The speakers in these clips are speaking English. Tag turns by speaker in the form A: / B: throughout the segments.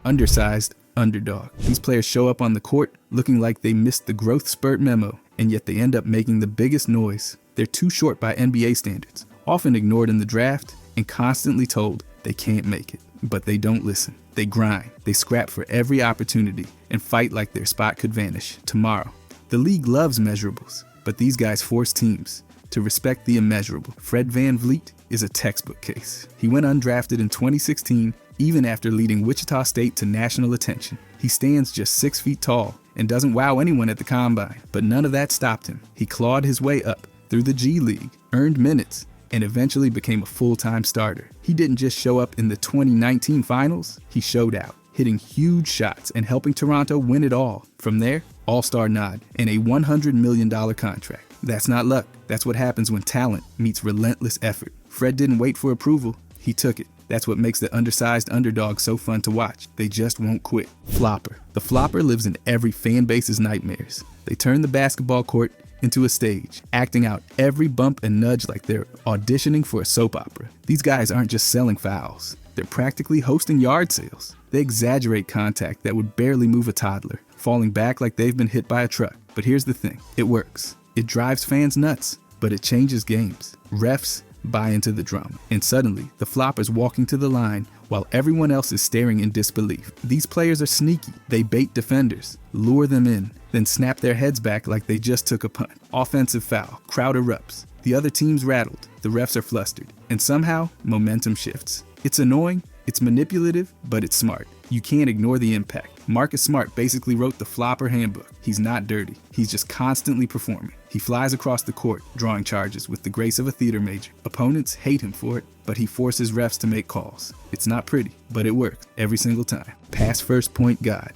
A: undersized underdog. These players show up on the court looking like they missed the growth spurt memo, and yet they end up making the biggest noise. They're too short by NBA standards, often ignored in the draft, and constantly told they can't make it. But they don't listen. They grind, they scrap for every opportunity, and fight like their spot could vanish tomorrow. The league loves measurables, but these guys force teams to respect the immeasurable. Fred VanVleet is a textbook case. He went undrafted in 2016, even after leading Wichita State to national attention. He stands just 6 feet tall and doesn't wow anyone at the combine, but none of that stopped him. He clawed his way up through the G League, earned minutes, and eventually became a full-time starter. He didn't just show up in the 2019 finals, he showed out, hitting huge shots and helping Toronto win it all. From there, all-star nod and a $100 million contract. That's not luck. That's what happens when talent meets relentless effort. Fred didn't wait for approval, he took it. That's what makes the undersized underdog so fun to watch. They just won't quit. Flopper. The flopper lives in every fan base's nightmares. They turn the basketball court into a stage, acting out every bump and nudge like they're auditioning for a soap opera. These guys aren't just selling fouls. They're practically hosting yard sales. They exaggerate contact that would barely move a toddler, falling back like they've been hit by a truck. But here's the thing, it works. It drives fans nuts, but it changes games. Refs buy into the drama, and suddenly the flopper's walking to the line while everyone else is staring in disbelief. These players are sneaky. They bait defenders, lure them in, then snap their heads back like they just took a punt. Offensive foul, crowd erupts. The other team's rattled, the refs are flustered, and somehow momentum shifts. It's annoying, it's manipulative, but it's smart. You can't ignore the impact. Marcus Smart basically wrote the flopper handbook. He's not dirty. He's just constantly performing. He flies across the court, drawing charges with the grace of a theater major. Opponents hate him for it, but he forces refs to make calls. It's not pretty, but it works every single time. Pass first point God.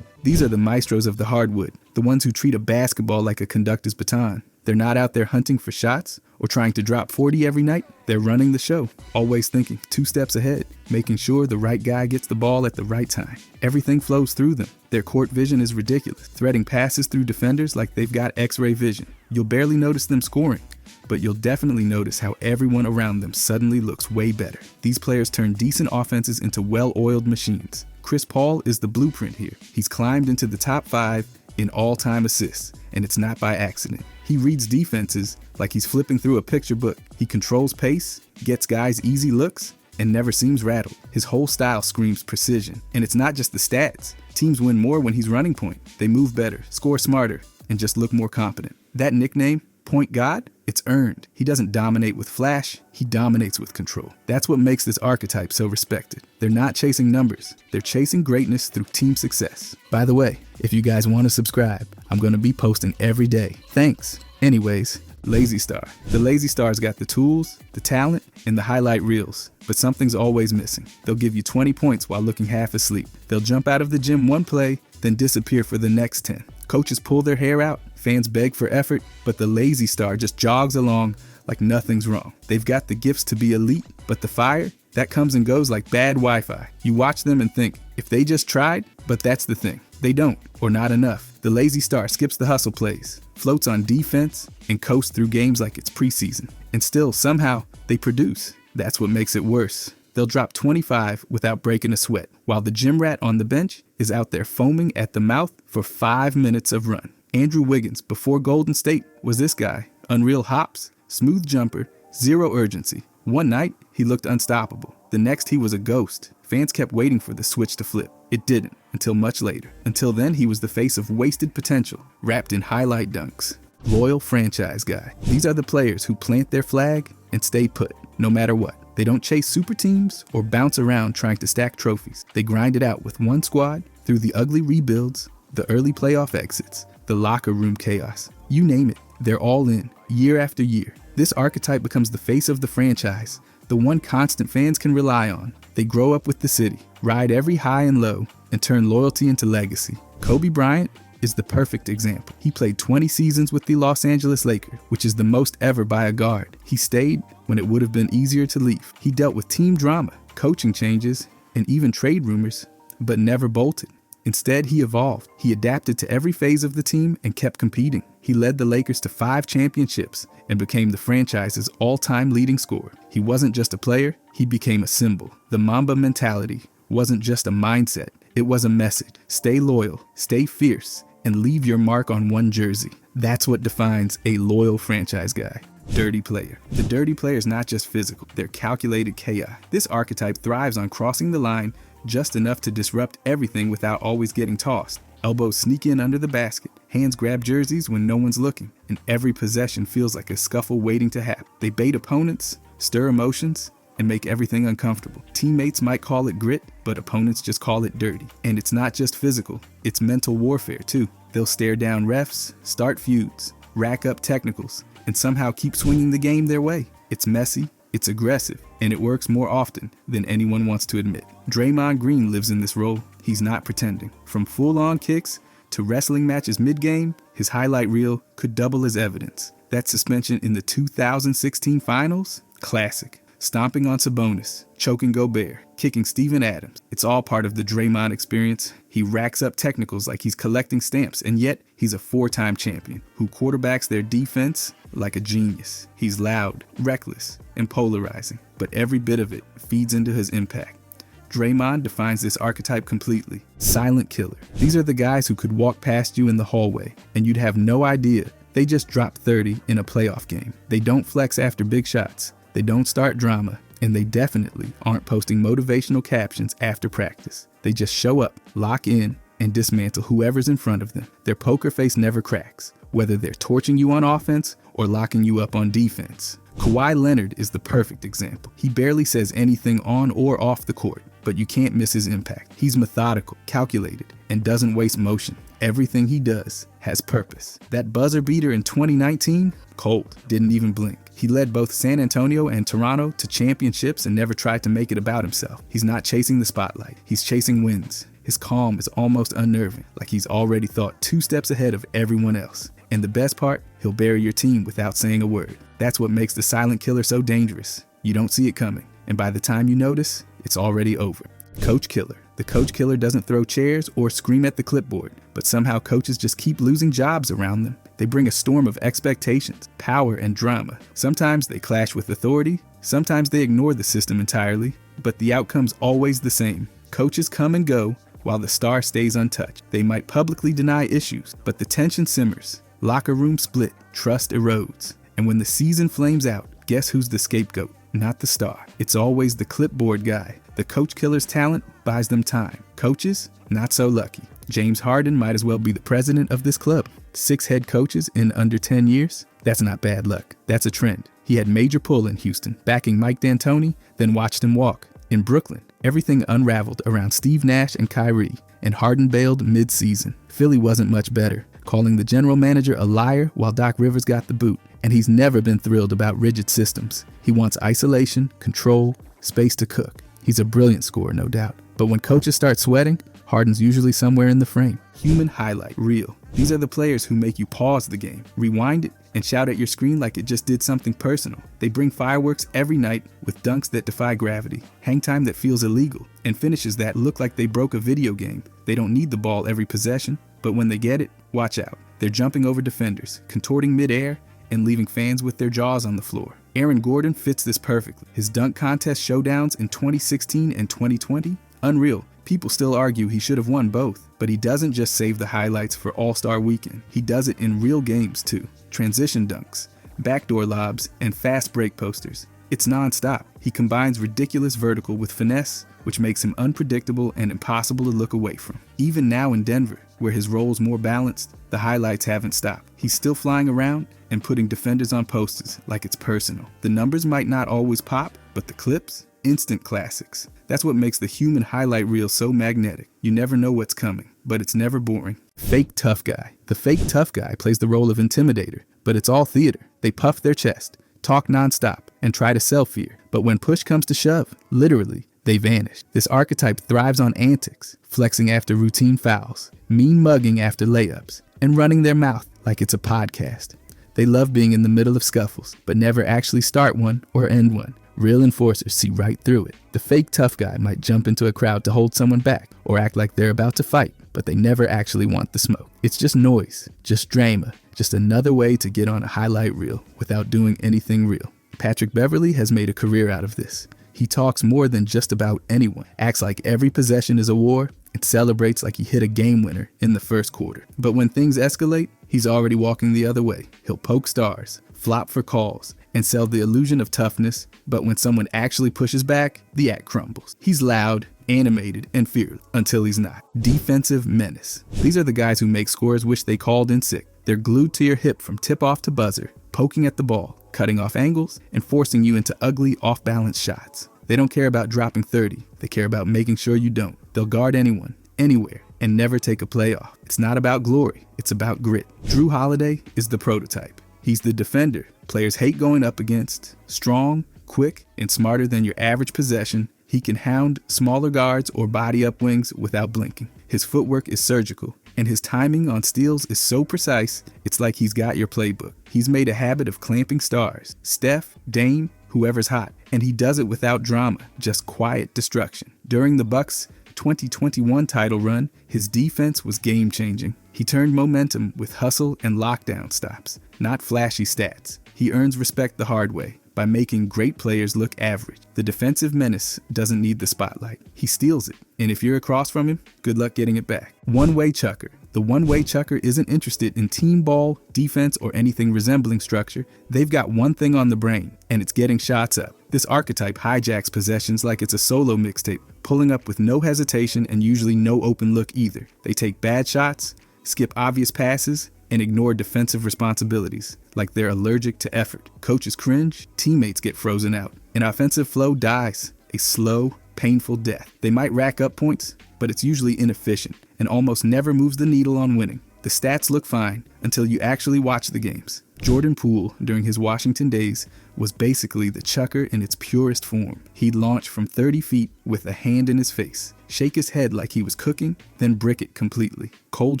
A: These are the maestros of the hardwood, the ones who treat a basketball like a conductor's baton. They're not out there hunting for shots or trying to drop 40 every night. They're running the show, always thinking 2 steps ahead, making sure the right guy gets the ball at the right time. Everything flows through them. Their court vision is ridiculous, threading passes through defenders like they've got X-ray vision. You'll barely notice them scoring, but you'll definitely notice how everyone around them suddenly looks way better. These players turn decent offenses into well-oiled machines. Chris Paul is the blueprint here. He's climbed into the top 5 in all-time assists, and it's not by accident. He reads defenses like he's flipping through a picture book. He controls pace, gets guys easy looks, and never seems rattled. His whole style screams precision. And it's not just the stats. Teams win more when he's running point. They move better, score smarter, and just look more competent. That nickname, Point God, it's earned. He doesn't dominate with flash, he dominates with control. That's what makes this archetype so respected. They're not chasing numbers, they're chasing greatness through team success. By the way, if you guys want to subscribe, I'm going to be posting every day. Thanks. Anyways, Lazy Star. The Lazy Star's got the tools, the talent, and the highlight reels, but something's always missing. They'll give you 20 points while looking half asleep. They'll jump out of the gym one play, then disappear for the next 10. Coaches pull their hair out, fans beg for effort, but the Lazy Star just jogs along like nothing's wrong. They've got the gifts to be elite, but the fire, that comes and goes like bad Wi-Fi. You watch them and think, if they just tried, but that's the thing. They don't, or not enough. The Lazy Star skips the hustle plays, floats on defense, and coasts through games like it's preseason. And still, somehow, they produce. That's what makes it worse. They'll drop 25 without breaking a sweat, while the gym rat on the bench is out there foaming at the mouth for 5 minutes of run. Andrew Wiggins, before Golden State, was this guy. Unreal hops, smooth jumper, zero urgency. One night, he looked unstoppable. The next, he was a ghost. Fans kept waiting for the switch to flip. It didn't, until much later. Until then, he was the face of wasted potential, wrapped in highlight dunks. Loyal franchise guy. These are the players who plant their flag and stay put, no matter what. They don't chase super teams or bounce around trying to stack trophies. They grind it out with one squad through the ugly rebuilds, the early playoff exits, the locker room chaos. You name it, they're all in, year after year. This archetype becomes the face of the franchise, the one constant fans can rely on. They grow up with the city, ride every high and low, and turn loyalty into legacy. Kobe Bryant is the perfect example. He played 20 seasons with the Los Angeles Lakers, which is the most ever by a guard. He stayed when it would have been easier to leave. He dealt with team drama, coaching changes, and even trade rumors, but never bolted. Instead, he evolved. He adapted to every phase of the team and kept competing. He led the Lakers to 5 championships and became the franchise's all-time leading scorer. He wasn't just a player, he became a symbol. The Mamba mentality wasn't just a mindset, It was a message. Stay loyal, stay fierce, and leave your mark on one jersey. That's what defines a loyal franchise guy. Dirty player. The dirty player is not just physical, they're calculated chaos. This archetype thrives on crossing the line just enough to disrupt everything without always getting tossed. Elbows sneak in under the basket, hands grab jerseys when no one's looking, and every possession feels like a scuffle waiting to happen. They bait opponents, stir emotions, and make everything uncomfortable. Teammates might call it grit, but opponents just call it dirty. And it's not just physical, it's mental warfare too. They'll stare down refs, start feuds, rack up technicals, and somehow keep swinging the game their way. It's messy, it's aggressive, and it works more often than anyone wants to admit. Draymond Green lives in this role. He's not pretending. From full-on kicks to wrestling matches mid-game, his highlight reel could double as evidence. That suspension in the 2016 finals? Classic. Stomping on Sabonis, choking Gobert, kicking Steven Adams. It's all part of the Draymond experience. He racks up technicals like he's collecting stamps, and yet he's a 4-time champion who quarterbacks their defense like a genius. He's loud, reckless, and polarizing, but every bit of it feeds into his impact. Draymond defines this archetype completely. Silent killer. These are the guys who could walk past you in the hallway, and you'd have no idea they just dropped 30 in a playoff game. They don't flex after big shots. They don't start drama, and they definitely aren't posting motivational captions after practice. They just show up, lock in, and dismantle whoever's in front of them. Their poker face never cracks, whether they're torching you on offense or locking you up on defense. Kawhi Leonard is the perfect example. He barely says anything on or off the court, but you can't miss his impact. He's methodical, calculated, and doesn't waste motion. Everything he does has purpose. That buzzer beater in 2019? Cold. Didn't even blink. He led both San Antonio and Toronto to championships and never tried to make it about himself. He's not chasing the spotlight. He's chasing wins. His calm is almost unnerving, like he's already thought 2 steps ahead of everyone else. And the best part, he'll bury your team without saying a word. That's what makes the silent killer so dangerous. You don't see it coming, and by the time you notice, it's already over. Coach killer. The coach killer doesn't throw chairs or scream at the clipboard, but somehow coaches just keep losing jobs around them. They bring a storm of expectations, power, and drama. Sometimes they clash with authority, sometimes they ignore the system entirely, but the outcome's always the same. Coaches come and go, while the star stays untouched. They might publicly deny issues, but the tension simmers. Locker room split, trust erodes. And when the season flames out, guess who's the scapegoat? Not the star. It's always the clipboard guy. The coach killer's talent buys them time. Coaches, not so lucky. James Harden might as well be the president of this club. 6 head coaches in under 10 years? That's not bad luck. That's a trend. He had major pull in Houston, backing Mike D'Antoni, then watched him walk. In Brooklyn, everything unraveled around Steve Nash and Kyrie, and Harden bailed mid-season. Philly wasn't much better, calling the general manager a liar while Doc Rivers got the boot. And he's never been thrilled about rigid systems. He wants isolation, control, space to cook. He's a brilliant scorer, no doubt. But when coaches start sweating, Harden's usually somewhere in the frame. Human highlight reel. These are the players who make you pause the game, rewind it, and shout at your screen like it just did something personal. They bring fireworks every night with dunks that defy gravity, hang time that feels illegal, and finishes that look like they broke a video game. They don't need the ball every possession, but when they get it, watch out. They're jumping over defenders, contorting midair, and leaving fans with their jaws on the floor. Aaron Gordon fits this perfectly. His dunk contest showdowns in 2016 and 2020? Unreal. People still argue he should have won both, but he doesn't just save the highlights for All-Star Weekend. He does it in real games too. Transition dunks, backdoor lobs, and fast break posters. It's non-stop. He combines ridiculous vertical with finesse, which makes him unpredictable and impossible to look away from. Even now in Denver, where his role's more balanced, the highlights haven't stopped. He's still flying around and putting defenders on posters like it's personal. The numbers might not always pop, but the clips? Instant classics. That's what makes the human highlight reel so magnetic. You never know what's coming, but it's never boring. Fake tough guy. The fake tough guy plays the role of intimidator, but it's all theater. They puff their chest, talk nonstop, and try to sell fear. But when push comes to shove, literally, they vanish. This archetype thrives on antics, flexing after routine fouls, mean mugging after layups, and running their mouth like it's a podcast. They love being in the middle of scuffles, but never actually start one or end one. Real enforcers see right through it. The fake tough guy might jump into a crowd to hold someone back or act like they're about to fight, but they never actually want the smoke. It's just noise, just drama, just another way to get on a highlight reel without doing anything real. Patrick Beverley has made a career out of this. He talks more than just about anyone, acts like every possession is a war, and celebrates like he hit a game winner in the first quarter. But when things escalate, he's already walking the other way. He'll poke stars, flop for calls, and sell the illusion of toughness, but when someone actually pushes back, the act crumbles. He's loud, animated, and fearless until he's not. Defensive menace. These are the guys who make scorers wish they called in sick. They're glued to your hip from tip-off to buzzer, poking at the ball, cutting off angles, and forcing you into ugly, off-balance shots. They don't care about dropping 30. They care about making sure you don't. They'll guard anyone, anywhere, and never take a play off. It's not about glory. It's about grit. Drew Holiday is the prototype. He's the defender players hate going up against. Strong, quick, and smarter than your average possession, he can hound smaller guards or body up wings without blinking. His footwork is surgical, and his timing on steals is so precise, it's like he's got your playbook. He's made a habit of clamping stars. Steph, Dame, whoever's hot. And he does it without drama, just quiet destruction. During the Bucks' 2021 title run, his defense was game-changing. He turned momentum with hustle and lockdown stops, not flashy stats. He earns respect the hard way, by making great players look average. The defensive menace doesn't need the spotlight. He steals it. And if you're across from him, good luck getting it back. OneWay Chucker. The OneWay Chucker isn't interested in team ball, defense, or anything resembling structure. They've got one thing on the brain, and it's getting shots up. This archetype hijacks possessions like it's a solo mixtape, pulling up with no hesitation and usually no open look either. They take bad shots, skip obvious passes, and ignore defensive responsibilities, like they're allergic to effort. Coaches cringe, teammates get frozen out, and offensive flow dies, a slow, painful death. They might rack up points, but it's usually inefficient, and almost never moves the needle on winning. The stats look fine until you actually watch the games. Jordan Poole, during his Washington days, was basically the chucker in its purest form. He'd launch from 30 feet with a hand in his face, shake his head like he was cooking, then brick it completely. Cold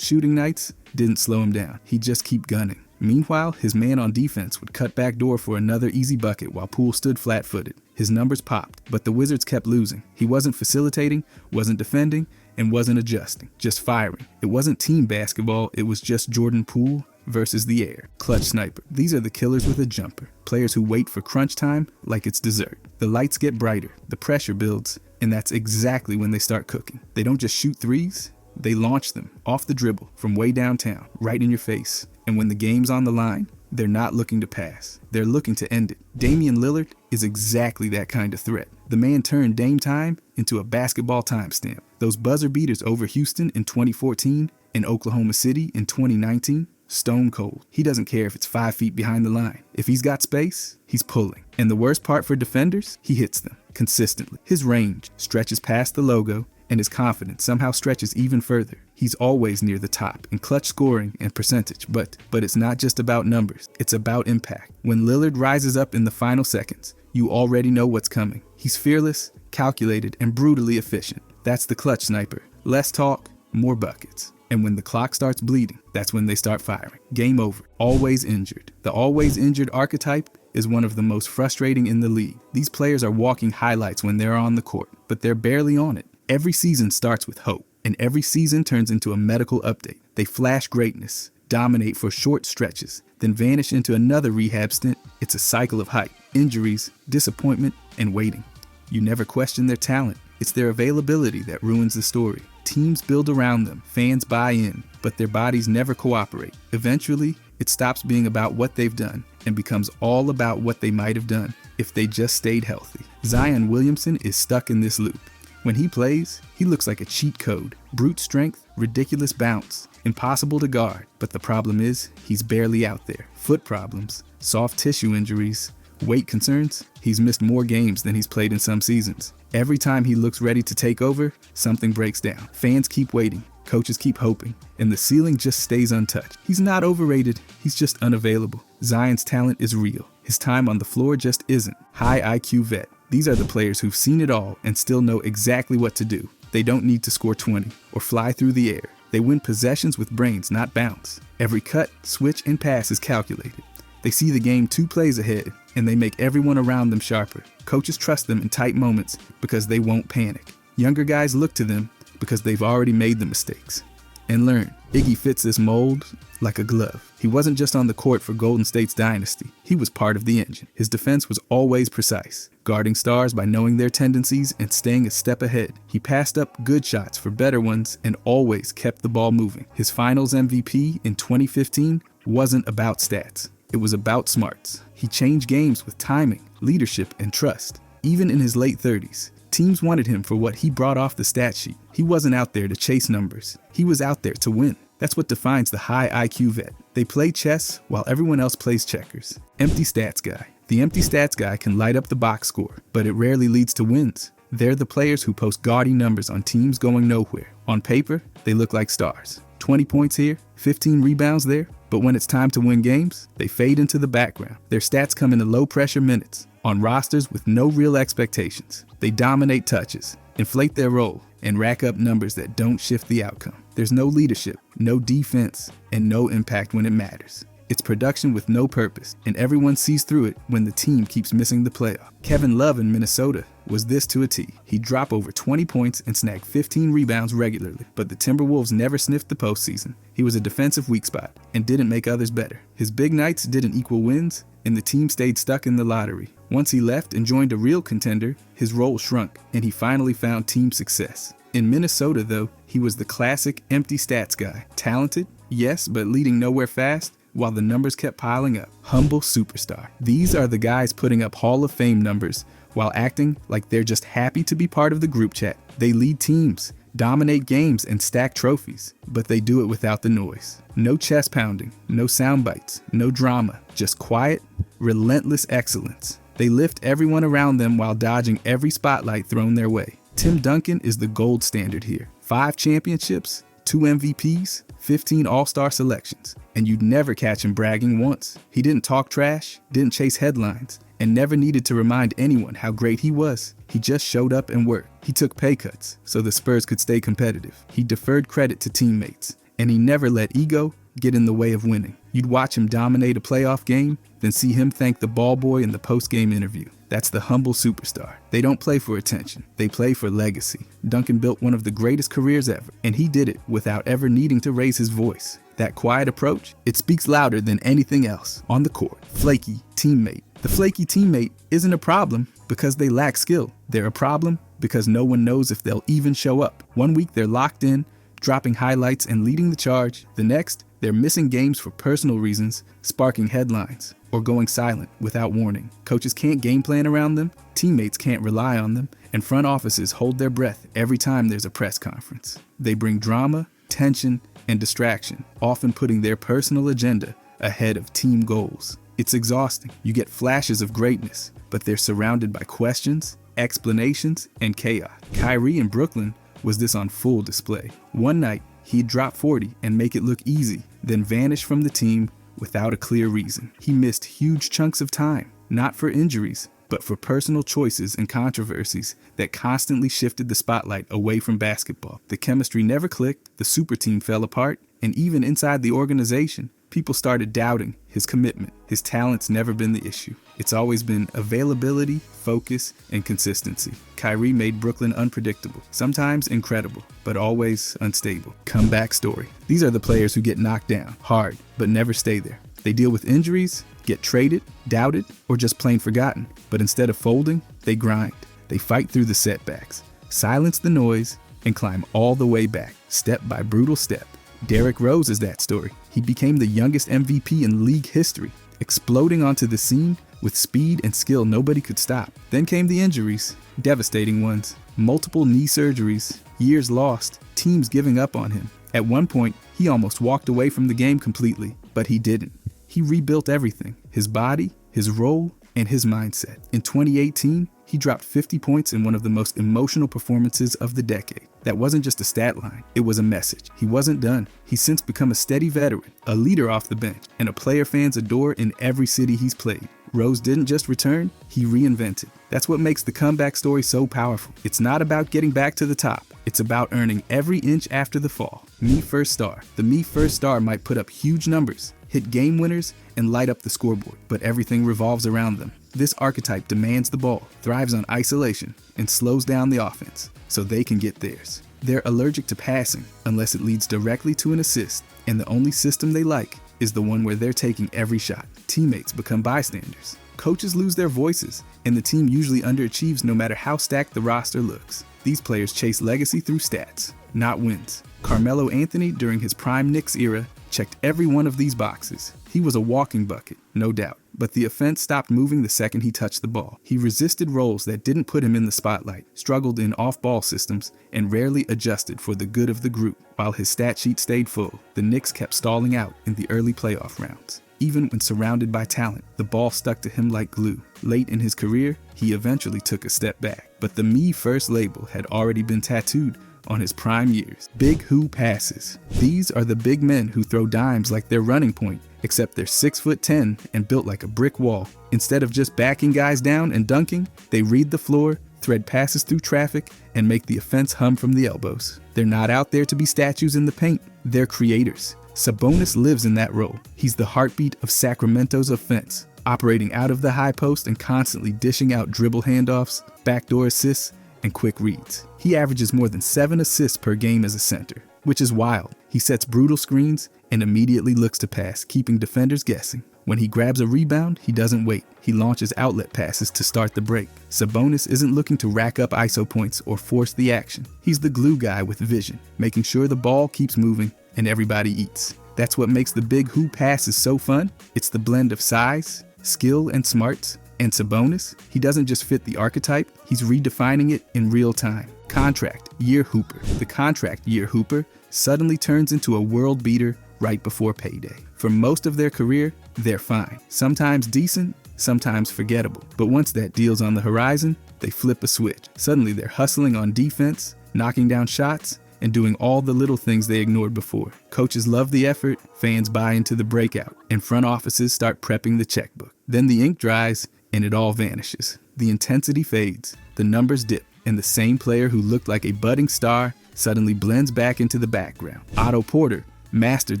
A: shooting nights didn't slow him down. He'd just keep gunning. Meanwhile, his man on defense would cut back door for another easy bucket while Poole stood flat-footed. His numbers popped, but the Wizards kept losing. He wasn't facilitating, wasn't defending, and wasn't adjusting, just firing. It wasn't team basketball, it was just Jordan Poole versus the air. Clutch sniper. These are the killers with a jumper. Players who wait for crunch time like it's dessert. The lights get brighter, the pressure builds, and that's exactly when they start cooking. They don't just shoot threes, they launch them off the dribble from way downtown, right in your face. And when the game's on the line, they're not looking to pass. They're looking to end it. Damian Lillard is exactly that kind of threat. The man turned Dame time into a basketball timestamp. Those buzzer beaters over Houston in 2014 and Oklahoma City in 2019, stone cold. He doesn't care if it's 5 feet behind the line. If he's got space, he's pulling. And the worst part for defenders, he hits them consistently. His range stretches past the logo, and his confidence somehow stretches even further. He's always near the top in clutch scoring and percentage, but it's not just about numbers, it's about impact. When Lillard rises up in the final seconds, you already know what's coming. He's fearless, calculated, and brutally efficient. That's the clutch sniper. Less talk, more buckets. And when the clock starts bleeding, that's when they start firing. Game over. Always injured. The always injured archetype is one of the most frustrating in the league. These players are walking highlights when they're on the court, but they're barely on it. Every season starts with hope, and every season turns into a medical update. They flash greatness, dominate for short stretches, then vanish into another rehab stint. It's a cycle of hype, injuries, disappointment, and waiting. You never question their talent. It's their availability that ruins the story. Teams build around them, fans buy in, but their bodies never cooperate. Eventually, it stops being about what they've done and becomes all about what they might have done if they just stayed healthy. Zion Williamson is stuck in this loop. When he plays, he looks like a cheat code. Brute strength, ridiculous bounce, impossible to guard. But the problem is, he's barely out there. Foot problems, soft tissue injuries, weight concerns. He's missed more games than he's played in some seasons. Every time he looks ready to take over, something breaks down. Fans keep waiting, coaches keep hoping, and the ceiling just stays untouched. He's not overrated, he's just unavailable. Zion's talent is real. His time on the floor just isn't. High IQ vet. These are the players who've seen it all and still know exactly what to do. They don't need to score 20 or fly through the air. They win possessions with brains, not bounce. Every cut, switch, and pass is calculated. They see the game 2 plays ahead, and they make everyone around them sharper. Coaches trust them in tight moments because they won't panic. Younger guys look to them because they've already made the mistakes. and learn. Iggy fits this mold like a glove. He wasn't just on the court for Golden State's dynasty. He was part of the engine. His defense was always precise, guarding stars by knowing their tendencies and staying a step ahead. He passed up good shots for better ones and always kept the ball moving. His Finals MVP in 2015 wasn't about stats. It was about smarts. He changed games with timing, leadership, and trust. Even in his late 30s, teams wanted him for what he brought off the stat sheet. He wasn't out there to chase numbers. He was out there to win. That's what defines the high IQ vet. They play chess while everyone else plays checkers. Empty stats guy. The empty stats guy can light up the box score, but it rarely leads to wins. They're the players who post gaudy numbers on teams going nowhere. On paper, they look like stars. 20 points here, 15 rebounds there, but when it's time to win games, they fade into the background. Their stats come in the low-pressure minutes, on rosters with no real expectations. They dominate touches, inflate their role, and rack up numbers that don't shift the outcome. There's no leadership, no defense, and no impact when it matters. It's production with no purpose, and everyone sees through it when the team keeps missing the playoff. Kevin Love in Minnesota was this to a T. He'd drop over 20 points and snag 15 rebounds regularly, but the Timberwolves never sniffed the postseason. He was a defensive weak spot and didn't make others better. His big nights didn't equal wins, and the team stayed stuck in the lottery. Once he left and joined a real contender, his role shrunk, and he finally found team success. In Minnesota, though, he was the classic empty stats guy. Talented, yes, but leading nowhere fast, while the numbers kept piling up. Humble superstar. These are the guys putting up Hall of Fame numbers while acting like they're just happy to be part of the group chat. They lead teams, dominate games, and stack trophies, but they do it without the noise. No chest pounding, no sound bites, no drama, just quiet, relentless excellence. They lift everyone around them while dodging every spotlight thrown their way. Tim Duncan is the gold standard here. 5 championships, 2 MVPs, 15 All-Star selections, and you'd never catch him bragging once. He didn't talk trash, didn't chase headlines, and never needed to remind anyone how great he was. He just showed up and worked. He took pay cuts so the Spurs could stay competitive. He deferred credit to teammates, and he never let ego get in the way of winning. You'd watch him dominate a playoff game, then see him thank the ball boy in the post-game interview. That's the humble superstar. They don't play for attention. They play for legacy. Duncan built one of the greatest careers ever, and he did it without ever needing to raise his voice. That quiet approach, it speaks louder than anything else on the court. Flaky teammate. The flaky teammate isn't a problem because they lack skill. They're a problem because no one knows if they'll even show up. One week they're locked in, dropping highlights and leading the charge. The next, they're missing games for personal reasons, sparking headlines, or going silent without warning. Coaches can't game plan around them, teammates can't rely on them, and front offices hold their breath every time there's a press conference. They bring drama, tension, and distraction, often putting their personal agenda ahead of team goals. It's exhausting. You get flashes of greatness, but they're surrounded by questions, explanations, and chaos. Kyrie in Brooklyn was this on full display. One night, he'd drop 40 and make it look easy, then vanish from the team without a clear reason. He missed huge chunks of time, not for injuries, but for personal choices and controversies that constantly shifted the spotlight away from basketball. The chemistry never clicked, the super team fell apart, and even inside the organization, people started doubting his commitment. His talent's never been the issue. It's always been availability, focus, and consistency. Kyrie made Brooklyn unpredictable, sometimes incredible, but always unstable. Comeback story. These are the players who get knocked down hard, but never stay there. They deal with injuries, get traded, doubted, or just plain forgotten. But instead of folding, they grind. They fight through the setbacks, silence the noise, and climb all the way back, step by brutal step. Derrick Rose is that story. He became the youngest MVP in league history, exploding onto the scene with speed and skill nobody could stop. Then came the injuries, devastating ones, multiple knee surgeries, years lost, teams giving up on him. At one point, he almost walked away from the game completely, but he didn't. He rebuilt everything, his body, his role, and his mindset. In 2018, he dropped 50 points in one of the most emotional performances of the decade. That wasn't just a stat line, it was a message. He wasn't done. He's since become a steady veteran, a leader off the bench, and a player fans adore in every city he's played. Rose didn't just return, he reinvented. That's what makes the comeback story so powerful. It's not about getting back to the top. It's about earning every inch after the fall. Me First Star. The Me First Star might put up huge numbers, hit game winners, and light up the scoreboard, but everything revolves around them. This archetype demands the ball, thrives on isolation, and slows down the offense so they can get theirs. They're allergic to passing unless it leads directly to an assist, and the only system they like is the one where they're taking every shot. Teammates become bystanders. Coaches lose their voices, and the team usually underachieves no matter how stacked the roster looks. These players chase legacy through stats, not wins. Carmelo Anthony, during his prime Knicks era, checked every one of these boxes. He was a walking bucket, no doubt, but the offense stopped moving the second he touched the ball. He resisted roles that didn't put him in the spotlight, struggled in off-ball systems, and rarely adjusted for the good of the group. While his stat sheet stayed full, the Knicks kept stalling out in the early playoff rounds. Even when surrounded by talent, the ball stuck to him like glue. Late in his career, he eventually took a step back, but the "me first" label had already been tattooed on his prime years. Big who passes. These are the big men who throw dimes like their running point, except they're 6'10" and built like a brick wall. Instead of just backing guys down and dunking, they read the floor, thread passes through traffic, and make the offense hum from the elbows. They're not out there to be statues in the paint, they're creators. Sabonis lives in that role. He's the heartbeat of Sacramento's offense, operating out of the high post and constantly dishing out dribble handoffs, backdoor assists, and quick reads. He averages more than 7 assists per game as a center, which is wild. He sets brutal screens and immediately looks to pass, keeping defenders guessing. When he grabs a rebound, he doesn't wait. He launches outlet passes to start the break. Sabonis isn't looking to rack up ISO points or force the action. He's the glue guy with vision, making sure the ball keeps moving and everybody eats. That's what makes the big who passes so fun. It's the blend of size, skill, and smarts. And Sabonis, he doesn't just fit the archetype, he's redefining it in real time. Contract year hooper. The contract year hooper suddenly turns into a world beater right before payday. For most of their career, they're fine. Sometimes decent, sometimes forgettable. But once that deal's on the horizon, they flip a switch. Suddenly they're hustling on defense, knocking down shots, and doing all the little things they ignored before. Coaches love the effort, fans buy into the breakout, and front offices start prepping the checkbook. Then the ink dries, and it all vanishes. The intensity fades, the numbers dip, and the same player who looked like a budding star suddenly blends back into the background. Otto Porter mastered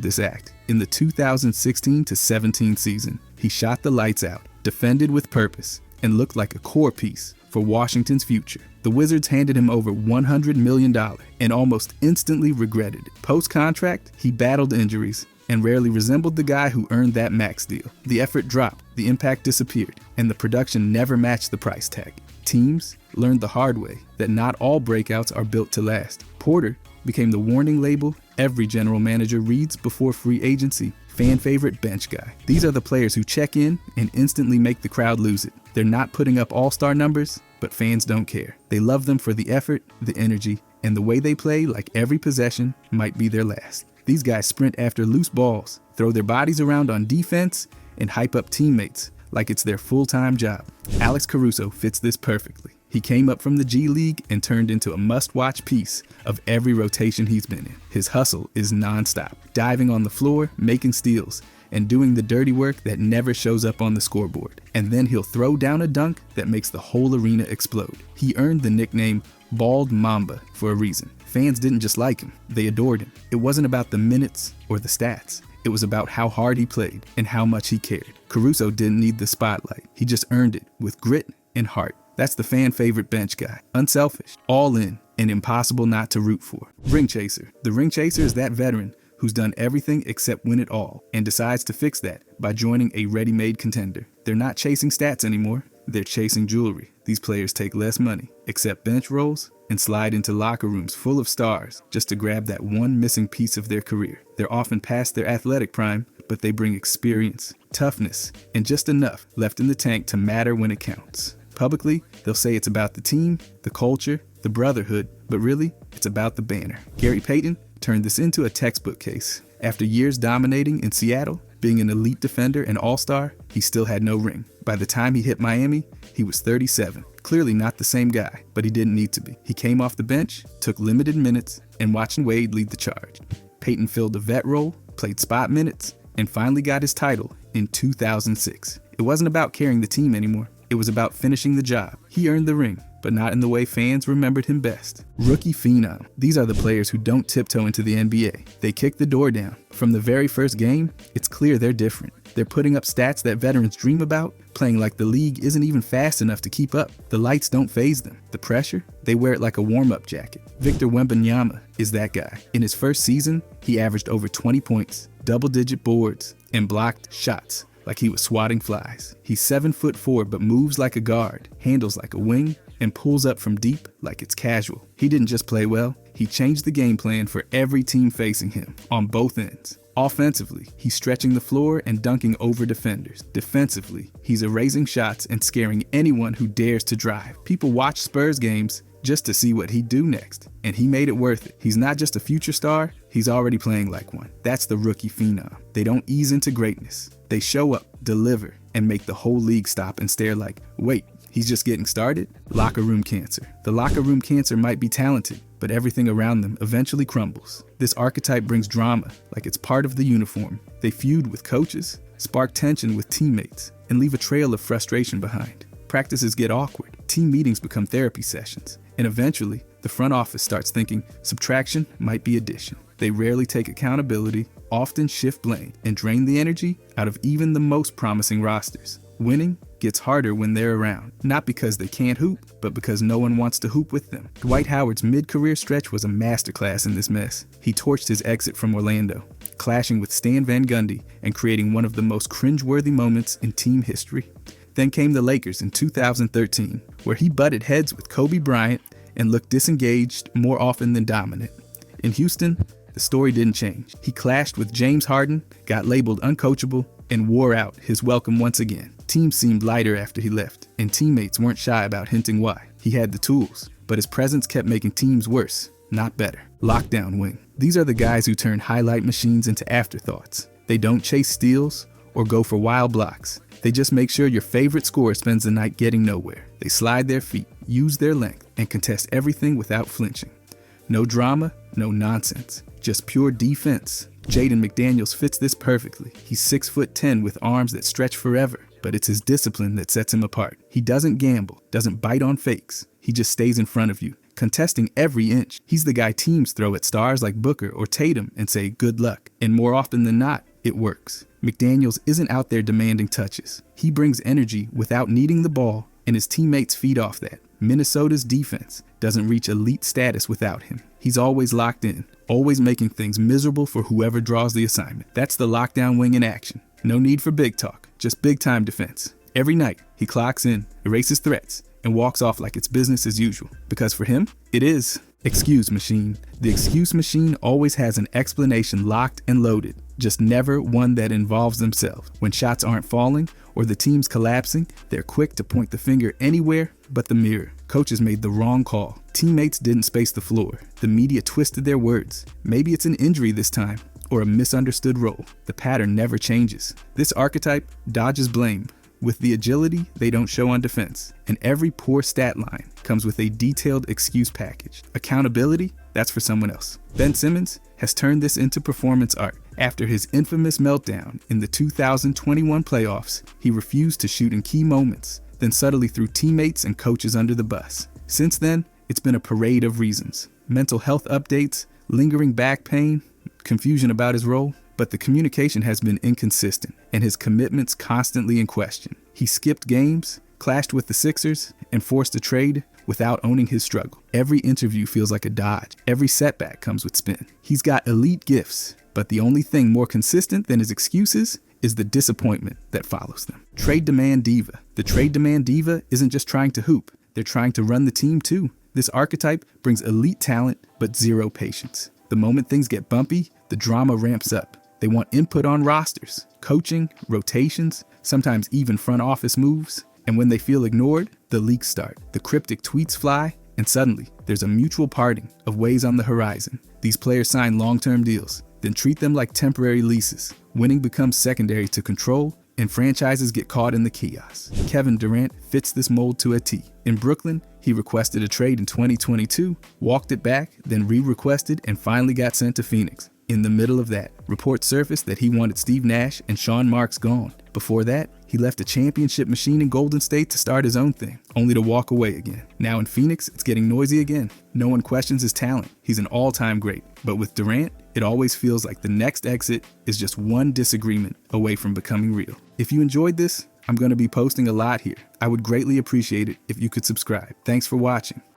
A: this act in the 2016-17 season. He shot the lights out, defended with purpose, and looked like a core piece for Washington's future. The Wizards handed him over $100 million and almost instantly regretted it. Post-contract, he battled injuries and rarely resembled the guy who earned that max deal. The effort dropped, the impact disappeared, and the production never matched the price tag. Teams learned the hard way that not all breakouts are built to last. Porter became the warning label every general manager reads before free agency. Fan favorite bench guy. These are the players who check in and instantly make the crowd lose it. They're not putting up all-star numbers, but fans don't care. They love them for the effort, the energy, and the way they play like every possession might be their last. These guys sprint after loose balls, throw their bodies around on defense, and hype up teammates like it's their full-time job. Alex Caruso fits this perfectly. He came up from the G League and turned into a must-watch piece of every rotation he's been in. His hustle is non-stop, diving on the floor, making steals, and doing the dirty work that never shows up on the scoreboard. And then he'll throw down a dunk that makes the whole arena explode. He earned the nickname Bald Mamba for a reason. Fans didn't just like him, they adored him. It wasn't about the minutes or the stats. It was about how hard he played and how much he cared. Caruso didn't need the spotlight. He just earned it with grit and heart. That's the fan favorite bench guy. Unselfish, all in, and impossible not to root for. Ring chaser. The ring chaser is that veteran who's done everything except win it all and decides to fix that by joining a ready-made contender. They're not chasing stats anymore. They're chasing jewelry. These players take less money, accept bench roles, and slide into locker rooms full of stars just to grab that one missing piece of their career. They're often past their athletic prime, but they bring experience, toughness, and just enough left in the tank to matter when it counts. Publicly, they'll say it's about the team, the culture, the brotherhood, but really, it's about the banner. Gary Payton turned this into a textbook case. After years dominating in Seattle, being an elite defender and all-star, he still had no ring. By the time he hit Miami, he was 37. Clearly not the same guy, but he didn't need to be. He came off the bench, took limited minutes, and watched Wade lead the charge. Payton filled a vet role, played spot minutes, and finally got his title in 2006. It wasn't about carrying the team anymore. It was about finishing the job. He earned the ring, but not in the way fans remembered him best. Rookie phenom. These are the players who don't tiptoe into the NBA. They kick the door down. From the very first game, it's clear they're different. They're putting up stats that veterans dream about, playing like the league isn't even fast enough to keep up. The lights don't faze them. The pressure? They wear it like a warm-up jacket. Victor Wembanyama is that guy. In his first season, he averaged over 20 points, double-digit boards, and blocked shots like he was swatting flies. He's 7'4" but moves like a guard, handles like a wing, and pulls up from deep like it's casual. He didn't just play well, he changed the game plan for every team facing him, on both ends. Offensively, he's stretching the floor and dunking over defenders. Defensively, he's erasing shots and scaring anyone who dares to drive. People watch Spurs games just to see what he'd do next, and he made it worth it. He's not just a future star, he's already playing like one. That's the rookie phenom. They don't ease into greatness. They show up, deliver, and make the whole league stop and stare like, wait, he's just getting started? Locker room cancer. The locker room cancer might be talented, but everything around them eventually crumbles. This archetype brings drama, like it's part of the uniform. They feud with coaches, spark tension with teammates, and leave a trail of frustration behind. Practices get awkward, team meetings become therapy sessions, and eventually, the front office starts thinking subtraction might be addition. They rarely take accountability, often shift blame, and drain the energy out of even the most promising rosters. Winning gets harder when they're around, not because they can't hoop, but because no one wants to hoop with them. Dwight Howard's mid-career stretch was a masterclass in this mess. He torched his exit from Orlando, clashing with Stan Van Gundy and creating one of the most cringeworthy moments in team history. Then came the Lakers in 2013, where he butted heads with Kobe Bryant and looked disengaged more often than dominant. In Houston, the story didn't change. He clashed with James Harden, got labeled uncoachable, and wore out his welcome once again. Teams seemed lighter after he left, and teammates weren't shy about hinting why. He had the tools, but his presence kept making teams worse, not better. Lockdown wing. These are the guys who turn highlight machines into afterthoughts. They don't chase steals or go for wild blocks. They just make sure your favorite scorer spends the night getting nowhere. They slide their feet, use their length, and contest everything without flinching. No drama, no nonsense, just pure defense. Jaden McDaniels fits this perfectly. He's 6'10" with arms that stretch forever, but it's his discipline that sets him apart. He doesn't gamble, doesn't bite on fakes. He just stays in front of you, contesting every inch. He's the guy teams throw at stars like Booker or Tatum and say, good luck. And more often than not, it works. McDaniels isn't out there demanding touches. He brings energy without needing the ball, and his teammates feed off that. Minnesota's defense doesn't reach elite status without him. He's always locked in, always making things miserable for whoever draws the assignment. That's the lockdown wing in action. No need for big talk, just big time defense. Every night, he clocks in, erases threats, and walks off like it's business as usual. Because for him, it is. Excuse machine. The excuse machine always has an explanation locked and loaded, just never one that involves themselves. When shots aren't falling or the team's collapsing, they're quick to point the finger anywhere but the mirror. Coaches made the wrong call. Teammates didn't space the floor. The media twisted their words. Maybe it's an injury this time or a misunderstood role. The pattern never changes. This archetype dodges blame with the agility they don't show on defense, and every poor stat line comes with a detailed excuse package. Accountability, that's for someone else. Ben Simmons has turned this into performance art. After his infamous meltdown in the 2021 playoffs, he refused to shoot in key moments, then subtly threw teammates and coaches under the bus. Since then, it's been a parade of reasons. Mental health updates, lingering back pain, confusion about his role. But the communication has been inconsistent, and his commitments constantly in question. He skipped games, clashed with the Sixers, and forced a trade without owning his struggle. Every interview feels like a dodge. Every setback comes with spin. He's got elite gifts, but the only thing more consistent than his excuses is the disappointment that follows them. Trade demand diva. The trade demand diva isn't just trying to hoop. They're trying to run the team too. This archetype brings elite talent, but zero patience. The moment things get bumpy, the drama ramps up. They want input on rosters, coaching, rotations, sometimes even front office moves. And when they feel ignored, the leaks start. The cryptic tweets fly, and suddenly there's a mutual parting of ways on the horizon. These players sign long-term deals, then treat them like temporary leases. Winning becomes secondary to control, and franchises get caught in the chaos. Kevin Durant fits this mold to a T. In Brooklyn, he requested a trade in 2022, walked it back, then re-requested, and finally got sent to Phoenix. In the middle of that, reports surfaced that he wanted Steve Nash and Sean Marks gone. Before that, he left a championship machine in Golden State to start his own thing, only to walk away again. Now in Phoenix, it's getting noisy again. No one questions his talent. He's an all-time great. But with Durant, it always feels like the next exit is just one disagreement away from becoming real. If you enjoyed this, I'm going to be posting a lot here. I would greatly appreciate it if you could subscribe. Thanks for watching.